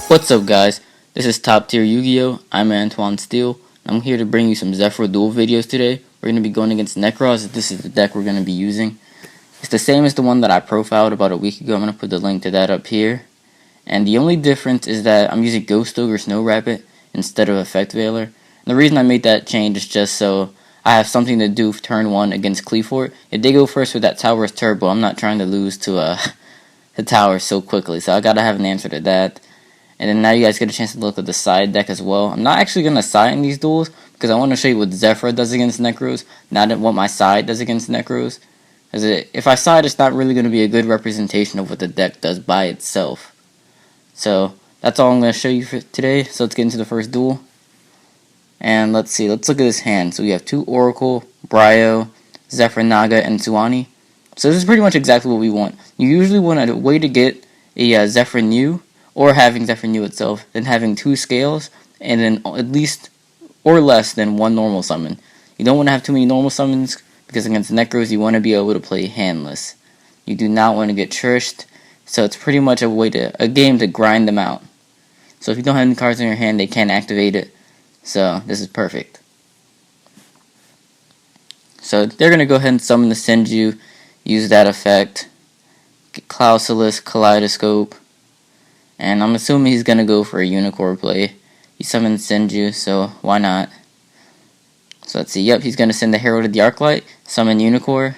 What's up, guys? This is TopTierYugioh. I'm Antoine Steele. I'm here to bring you some Zefra Duel videos today. We're going to be going against Nekroz. This is the deck we're going to be using. It's the same as the one that I profiled about a week ago. I'm going to put the link to that up here. And the only difference is that I'm using Ghost Ogre Snow Rabbit instead of Effect Veiler. And the reason I made that change is just so I have something to do turn 1 against Cleafort. If they go first with that Tower's Turbo, I'm not trying to lose to the tower so quickly. So I got to have an answer to that. And then now you guys get a chance to look at the side deck as well. I'm not actually going to side in these duels because I want to show you what Zefra does against Nekroz, not what my side does against Nekroz. Because if I side, it's not really going to be a good representation of what the deck does by itself. So that's all I'm going to show you for today. So let's get into the first duel. And let's see, let's look at this hand. So we have 2 Oracle, Bryo, Zefra Naga, and Tsuani. So this is pretty much exactly what we want. You usually want a way to get a Zefra New, or having Zefra New itself, then having 2 scales, and then at least or less than 1 normal summon. You don't want to have too many normal summons, because against Nekroz you want to be able to play handless. You do not want to get trished, so it's pretty much a game to grind them out. So if you don't have any cards in your hand, they can't activate it, so this is perfect. So they're going to go ahead and summon the Senju, use that effect, get Clausulus, Kaleidoscope, and I'm assuming he's going to go for a Unicorn play. He summoned Senju, so why not? So let's see. Yep, he's going to send the Herald of the Arclight, summon Unicorn.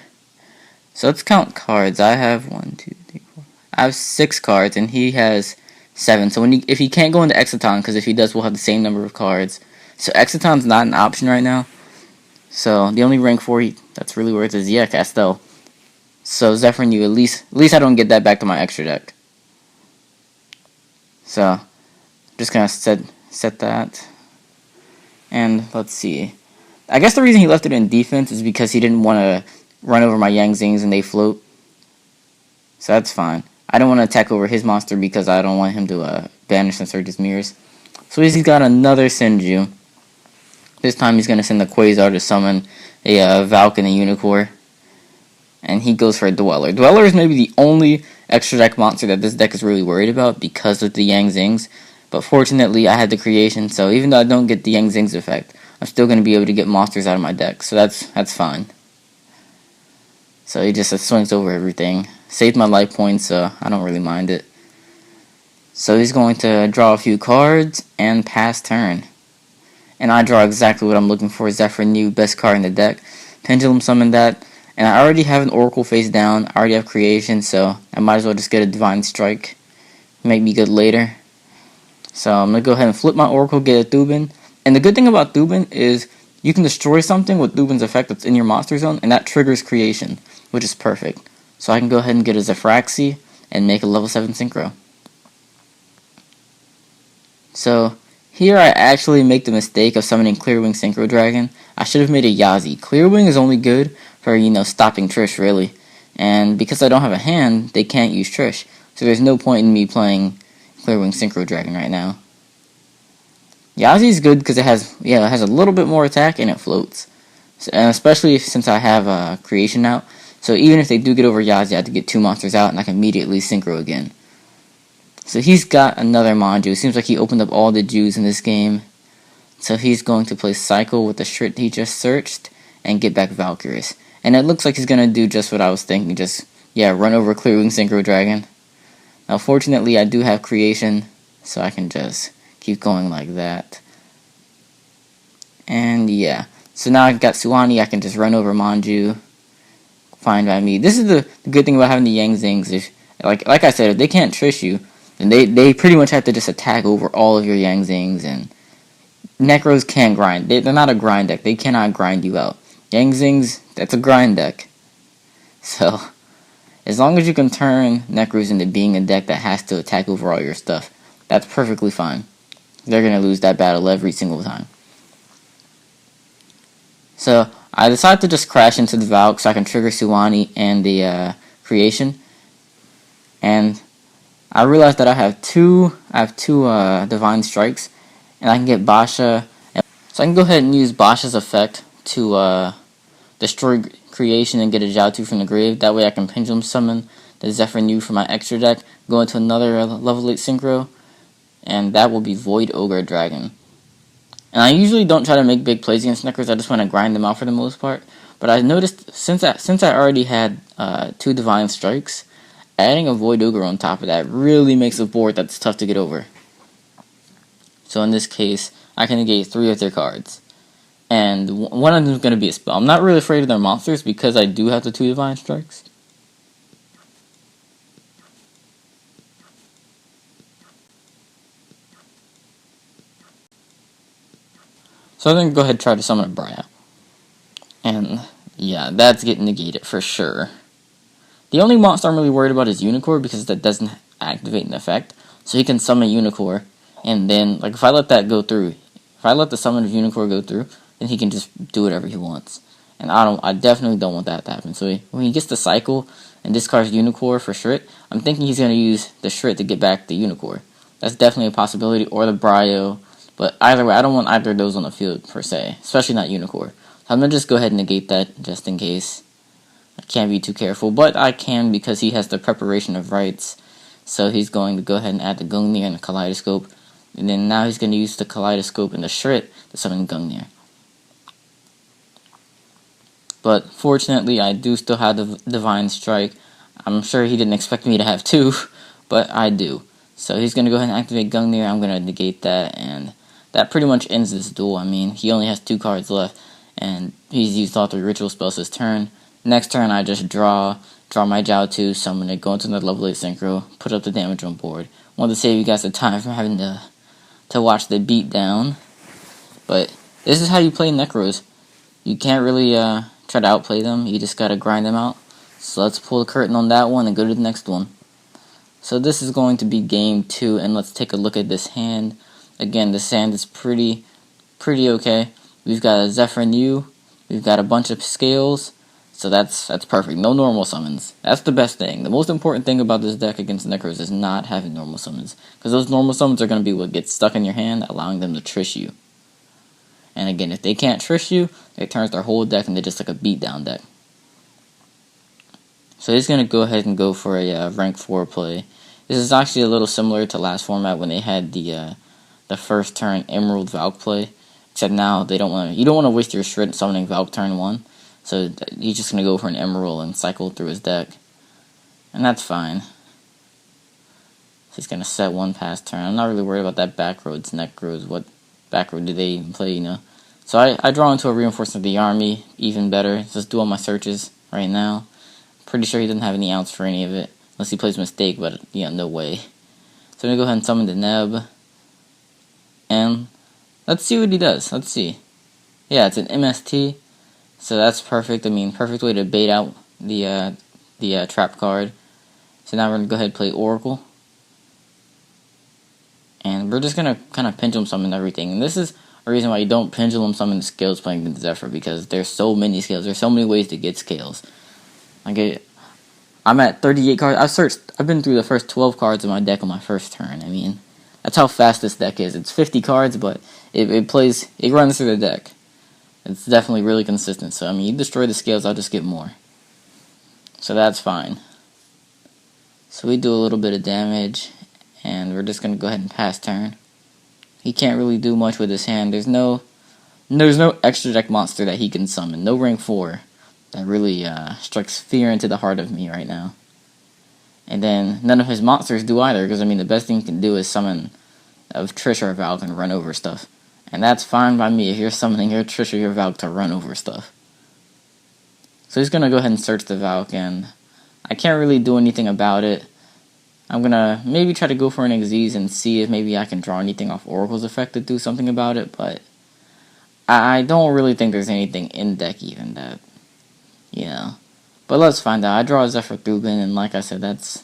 So let's count cards. I have 1, 2, 3, 4. I have 6 cards, and he has 7. So if he can't go into Exciton, because if he does, we'll have the same number of cards. So Exciton's not an option right now. So the only rank 4 that's really worth is Castel. So Zefra New, at least I don't get that back to my extra deck. So, I'm just gonna set that, and let's see. I guess the reason he left it in defense is because he didn't want to run over my Yang Zings and they float. So that's fine. I don't want to attack over his monster because I don't want him to banish and search his mirrors. So he's got another Senju. This time he's gonna send the Quasar to summon a Valk and a Unicorn. And he goes for a Dweller. Dweller is maybe the only extra deck monster that this deck is really worried about because of the Yang Zings. But fortunately, I had the creation, so even though I don't get the Yang Zings effect, I'm still going to be able to get monsters out of my deck. So that's fine. So he just swings over everything. Saved my life points, so I don't really mind it. So he's going to draw a few cards and pass turn. And I draw exactly what I'm looking for. Zefra New, best card in the deck. Pendulum summon that. And I already have an Oracle face down. I already have creation, so I might as well just get a Divine Strike. Make me good later. So I'm going to go ahead and flip my Oracle, get a Thubin. And the good thing about Thubin is you can destroy something with Thubin's effect that's in your monster zone, and that triggers creation, which is perfect. So I can go ahead and get a Zefraxi and make a level 7 Synchro. So here I actually make the mistake of summoning Clearwing Synchro Dragon. I should have made a Yazi. Clearwing is only good for, stopping Trish, really. And because I don't have a hand, they can't use Trish. So there's no point in me playing Clearwing Synchro Dragon right now. Yazi is good because it has a little bit more attack and it floats. So, and especially since I have creation out. So even if they do get over Yazi, I have to get 2 monsters out and I can immediately Synchro again. So he's got another Manju. Seems like he opened up all the Jews in this game. So he's going to play Cycle with the Shrit he just searched and get back Valkyries. And it looks like he's going to do just what I was thinking. Just, run over Clearwing Synchro Dragon. Now, fortunately, I do have creation, so I can just keep going like that. And, so now I've got Tsuani. I can just run over Manju. Fine by me. This is the good thing about having the Yang Zings. If, like I said, if they can't trish you, then they pretty much have to just attack over all of your Yang Zings. And Nekroz can't grind. They're not a grind deck. They cannot grind you out. Yang Zings, that's a grind deck. So, as long as you can turn Nekroz into being a deck that has to attack over all your stuff, that's perfectly fine. They're going to lose that battle every single time. So, I decided to just crash into the Valk so I can trigger Tsuani and the creation. And I realized that I have two Divine Strikes, and I can get Basha. So I can go ahead and use Basha's effect to destroy creation and get a Jiaotu from the grave. That way I can Pendulum Summon the Zefra New for my extra deck, go into another level 8 Synchro, and that will be Void Ogre Dragon. And I usually don't try to make big plays against Nekroz, I just want to grind them out for the most part. But I noticed, since I already had 2 Divine Strikes, adding a Void Ogre on top of that really makes a board that's tough to get over. So in this case, I can negate 3 of their cards. And one of them is going to be a spell. I'm not really afraid of their monsters because I do have the 2 Divine Strikes. So I'm going to go ahead and try to summon a Briar. And yeah, that's getting negated for sure. The only monster I'm really worried about is Unicorn because that doesn't activate an effect. So he can summon Unicorn, and then, like, if I let that go through, if I let the summon of Unicorn go through, then he can just do whatever he wants. And I definitely don't want that to happen. So when he gets the cycle and discards Unicorn for Shrit, I'm thinking he's going to use the Shrit to get back the Unicorn. That's definitely a possibility, or the Bryo. But either way, I don't want either of those on the field, per se. Especially not Unicorn. So I'm going to just go ahead and negate that, just in case. I can't be too careful, but I can because he has the Preparation of Rites. So he's going to go ahead and add the Gungnir and the Kaleidoscope. And then now he's going to use the Kaleidoscope and the Shrit to summon Gungnir. But fortunately, I do still have the Divine Strike. I'm sure he didn't expect me to have 2, but I do. So he's going to go ahead and activate Gungnir. I'm going to negate that, and that pretty much ends this duel. I mean, he only has 2 cards left, and he's used all 3 ritual spells this turn. Next turn, I just draw my Jiao 2, summon it, go into another level 8 synchro, put up the damage on board. Wanted to save you guys the time from having to watch the beatdown. But this is how you play Nekroz. You can't really try to outplay them, you just gotta grind them out. So let's pull the curtain on that one and go to the next one. So this is going to be game 2, and let's take a look at this hand. Again, this hand is pretty okay. We've got a Zefra and Yu, we've got a bunch of scales, so that's perfect. No normal summons. That's the best thing. The most important thing about this deck against Nekroz is not having normal summons, because those normal summons are going to be what gets stuck in your hand, allowing them to trish you. And again, if they can't trish you, it turns their whole deck into just like a beatdown deck. So he's going to go ahead and go for a rank 4 play. This is actually a little similar to last format when they had the first turn Emerald Valk play. Except now you don't want to waste your Shrit summoning Valk turn 1. So he's just going to go for an Emerald and cycle through his deck. And that's fine. So he's going to set 1 pass turn. I'm not really worried about that back row. It's Nekroz. What back row do they even play, you know? So I draw into a Reinforcement of the Army. Even better. Just do all my searches right now. Pretty sure he doesn't have any outs for any of it. Unless he plays Mistake, but yeah, no way. So I'm going to go ahead and summon the Neb. And let's see what he does. Let's see. Yeah, it's an MST. So that's perfect. I mean, perfect way to bait out the trap card. So now we're going to go ahead and play Oracle. And we're just going to kind of pendulum summon everything. And this is a reason why you don't pendulum summon the scales playing against Zefra, because there's so many scales. There's so many ways to get scales. I'm at 38 cards. I've been through the first 12 cards of my deck on my first turn. I mean, that's how fast this deck is. It's 50 cards, but it runs through the deck. It's definitely really consistent. So, I mean, you destroy the scales, I'll just get more. So that's fine. So we do a little bit of damage, and we're just going to go ahead and pass turn. He can't really do much with his hand. There's no extra deck monster that he can summon. No rank 4 that really strikes fear into the heart of me right now. And then none of his monsters do either, because I mean the best thing he can do is summon of Trish or Valk and run over stuff. And that's fine by me if you're summoning your Trish or your Valk to run over stuff. So he's going to go ahead and search the Valk, and I can't really do anything about it. I'm going to maybe try to go for an Xyz and see if maybe I can draw anything off Oracle's effect to do something about it, but I don't really think there's anything in deck even that, you know. But let's find out. I draw a Zefra Thubin, and like I said, that's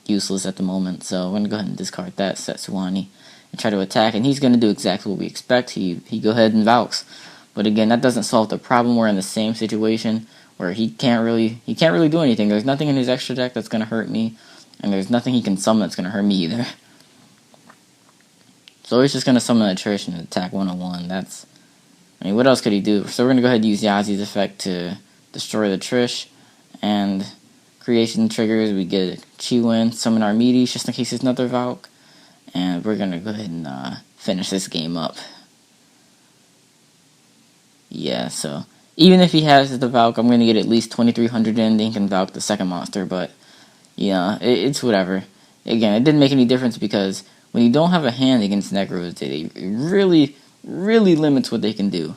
useless at the moment, so I'm going to go ahead and discard that, set Suwani, and try to attack, and he's going to do exactly what we expect. He go ahead and Valks. But again, that doesn't solve the problem. We're in the same situation where he can't really do anything. There's nothing in his extra deck that's going to hurt me, and there's nothing he can summon that's going to hurt me either. So he's just going to summon a Trish and attack 101. I mean, what else could he do? So we're going to go ahead and use Yazi's effect to destroy the Trish, and creation triggers. We get Chi-Win, summon Armides, just in case there's another Valk, and we're gonna go ahead and finish this game up. Yeah, so even if he has the Valk, I'm gonna get at least 2,300 in. Then he can Valk the second monster, but yeah, it's whatever. Again, it didn't make any difference because when you don't have a hand against Nekroz, it really limits what they can do.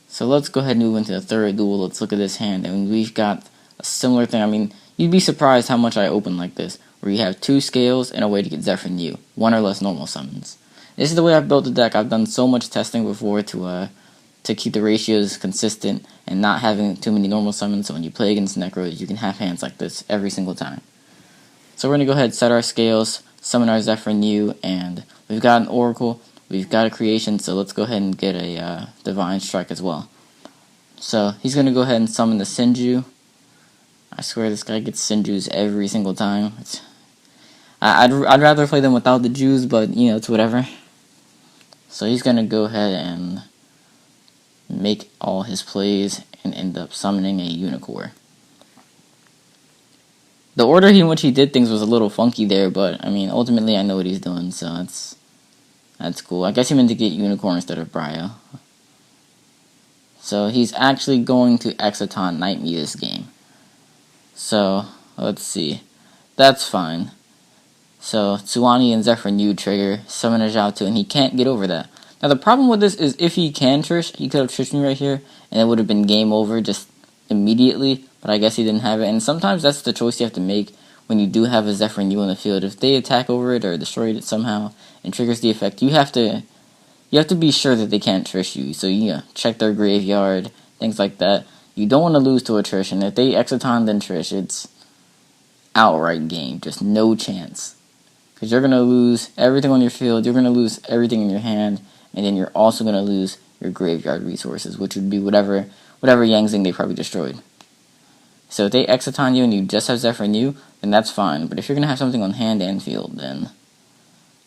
So let's go ahead and move into the third duel. Let's look at this hand, and we've got a similar thing. I mean, you'd be surprised how much I open like this, where you have 2 scales and a way to get Zefra and Yu, 1 or less normal summons. This is the way I've built the deck. I've done so much testing before to keep the ratios consistent and not having too many normal summons, so when you play against Nekroz, you can have hands like this every single time. So we're going to go ahead and set our scales, summon our Zefra and Yu, and we've got an Oracle, we've got a Creation, so let's go ahead and get a Divine Strike as well. So he's going to go ahead and summon the Sinju. I swear this guy gets Sinjus every single time. I'd rather play them without the Jews, but you know, it's whatever. So he's going to go ahead and make all his plays and end up summoning a Unicorn. The order in which he did things was a little funky there, but I mean, ultimately I know what he's doing, so that's cool. I guess he meant to get Unicorn instead of Bryo. So he's actually going to Exoton Knight me this game. So let's see. That's fine. So Tsuwani and Zefra and Yu trigger, summon a Zhao 2, and he can't get over that. Now the problem with this is if he can Trish, he could have Trished me right here, and it would have been game over just immediately, but I guess he didn't have it, and sometimes that's the choice you have to make when you do have a Zefra and Yu in the field. If they attack over it or destroy it somehow and triggers the effect, you have to be sure that they can't Trish you, so you check their graveyard, things like that. You don't want to lose to a Trish, and if they Exoton then Trish, it's outright game, just no chance. Because you're going to lose everything on your field, you're going to lose everything in your hand, and then you're also going to lose your graveyard resources, which would be whatever Yang Zing they probably destroyed. So if they Exoton you and you just have Zefra and Yu, then that's fine. But if you're going to have something on hand and field, then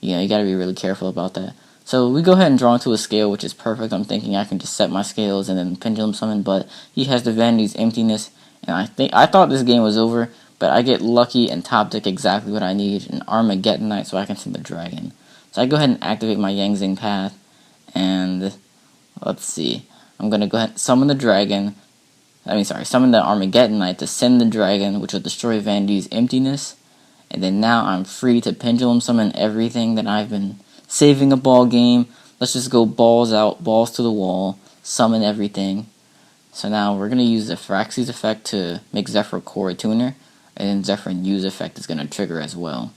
you got to be really careful about that. So we go ahead and draw into a scale, which is perfect. I'm thinking I can just set my scales and then pendulum summon, but he has the Vanity's Emptiness, and I thought this game was over, but I get lucky and top deck exactly what I need, an Armageddon Knight, so I can send the dragon. So I go ahead and activate my Yang Zing path, and let's see. I'm going to go ahead and summon the dragon. Summon the Armageddon Knight to send the dragon, which will destroy Vanity's Emptiness. And then now I'm free to pendulum summon everything that I've been saving a ball game. Let's just go balls out, balls to the wall, summon everything. So now we're going to use the Firaxi's effect to make Zefra core a tuner, and then Zefra and Yu's effect is going to trigger as well.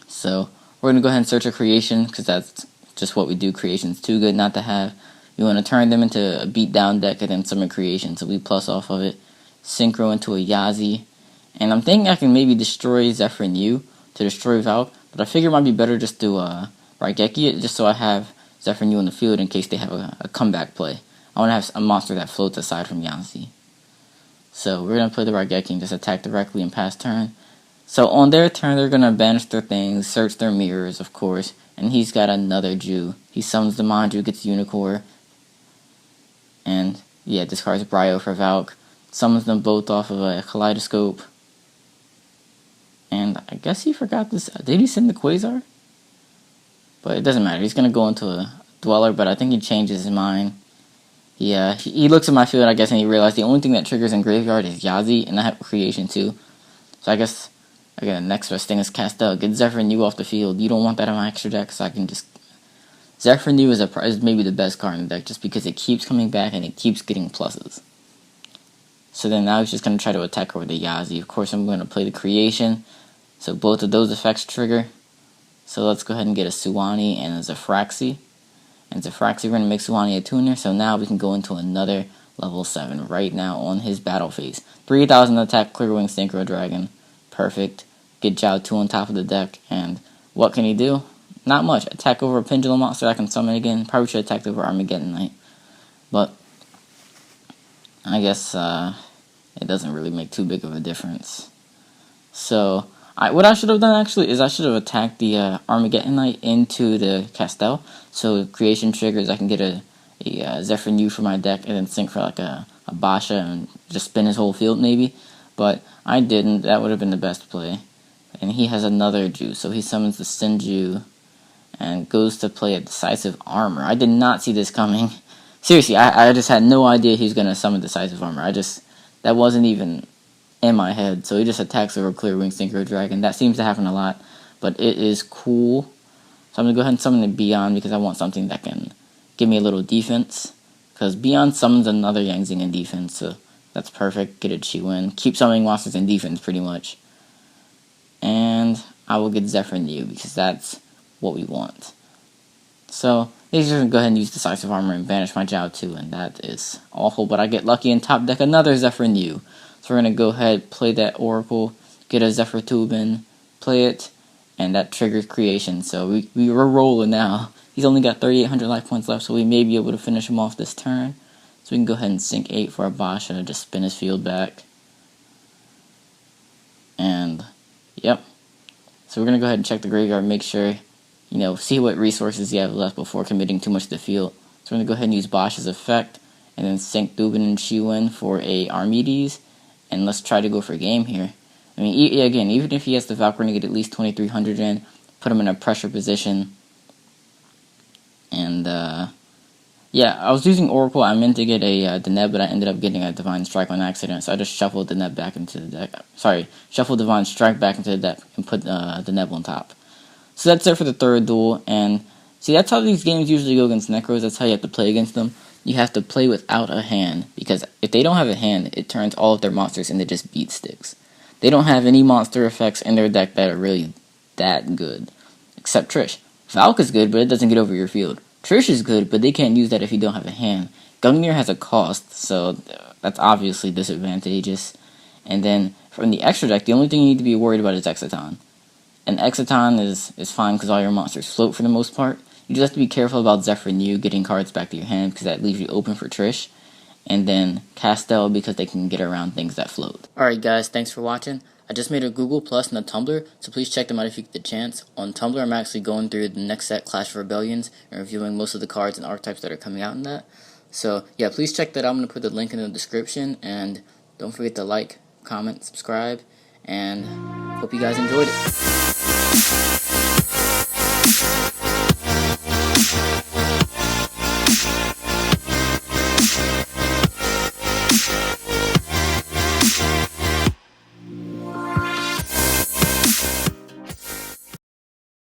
So we're going to go ahead and search a creation, because that's just what we do. Creation's too good not to have. You want to turn them into a beatdown deck and then summon creation, so we plus off of it. Synchro into a Yazi. And I'm thinking I can maybe destroy Zefra and Yu to destroy Valk, but I figure it might be better just to Raigeki it, just so I have Zefra and Yu in the field in case they have a comeback play. I want to have a monster that floats aside from Yazi. So we're going to play the Raigeki and just attack directly and pass turn. So on their turn, they're going to banish their things, search their mirrors, of course, and he's got another Jew. He summons the Manju, gets Unicorn, and discards Bryo for Valk, summons them both off of a Kaleidoscope. And I guess he forgot this. Did he send the Quasar? But it doesn't matter. He's going to go into a Dweller, but I think he changes his mind. He looks at my field, I guess, and he realized the only thing that triggers in Graveyard is Yazi, and I have Creation too. So I guess, again, the next best thing is Castel. Get Zefra and Yu off the field. You don't want that in my extra deck, so I can just... Zefra and Yu is maybe the best card in the deck, just because it keeps coming back and it keeps getting pluses. So then now he's just going to try to attack over the Yazi. Of course, I'm going to play the Creation. So both of those effects trigger. So let's go ahead and get a Tsuwani and a Zefraxi. And Zefraxi, we're going to make Tsuwani a tuner. So now we can go into another level 7 right now on his battle phase. 3,000 attack, Clear Wing Synchro Dragon. Perfect. Get Zhao 2 on top of the deck. And what can he do? Not much. Attack over a Pendulum monster I can summon again. Probably should have attacked over Armageddon Knight. But I guess it doesn't really make too big of a difference. So what I should have done actually is I should have attacked the Armageddon Knight into the Castel. So Creation triggers, I can get a Zefra and Yu for my deck and then sync for like a Basha and just spin his whole field maybe. But I didn't. That would have been the best play. and he has another Jew, so he summons the Senju and goes to play a Decisive Armor. I did not see this coming. Seriously, I just had no idea he was going to summon Decisive Armor. That wasn't even in my head. So he just attacks over Clear Wing Synchro Dragon. That seems to happen a lot, but it is cool. So I'm going to go ahead and summon the Beyond because I want something that can give me a little defense. Because Beyond summons another Yang Zing in defense, so that's perfect. Get a Chi win. Keep summoning monsters in defense, pretty much. And I will get Zefra and Yu because that's what we want. So he's just going to go ahead and use Decisive Armor and banish my Jiao too, and that is awful. But I get lucky and top deck another Zefra and Yu. So we're going to go ahead, play that Oracle, get a Zefra Tubin, play it, and that triggers creation. So we're rolling now. He's only got 3,800 life points left, so we may be able to finish him off this turn. So we can go ahead and sink 8 for our Basha, just spin his field back. And, yep. So we're going to go ahead and check the graveyard, make sure, see what resources you have left before committing too much to the field. So we're going to go ahead and use Basha's effect, and then sink Dubin and Shiwen for a Armides, and let's try to go for game here. I mean, again, even if he has the Valkyrie to get at least 2,300 in, put him in a pressure position. And, yeah, I was using Oracle. I meant to get a Deneb, but I ended up getting a Divine Strike on accident, so I just shuffled Deneb back into the deck. Sorry, shuffled Divine Strike back into the deck and put Deneb on top. So that's it for the third duel, and see, that's how these games usually go against Nekroz. That's how you have to play against them. You have to play without a hand, because if they don't have a hand, it turns all of their monsters into just beat sticks. They don't have any monster effects in their deck that are really that good, except Trish. Valk is good, but it doesn't get over your field. Trish is good, but they can't use that if you don't have a hand. Gungnir has a cost, so that's obviously disadvantageous. And then, from the extra deck, the only thing you need to be worried about is Exciton. And Exciton is fine because all your monsters float for the most part. You just have to be careful about Zefra and Yu getting cards back to your hand because that leaves you open for Trish. And then Castel because they can get around things that float. Alright guys, thanks for watching. I just made a Google Plus and a Tumblr, so please check them out if you get the chance. On Tumblr, I'm actually going through the next set, Clash of Rebellions, and reviewing most of the cards and archetypes that are coming out in that. So, yeah, please check that out. I'm going to put the link in the description, and don't forget to like, comment, subscribe, and hope you guys enjoyed it.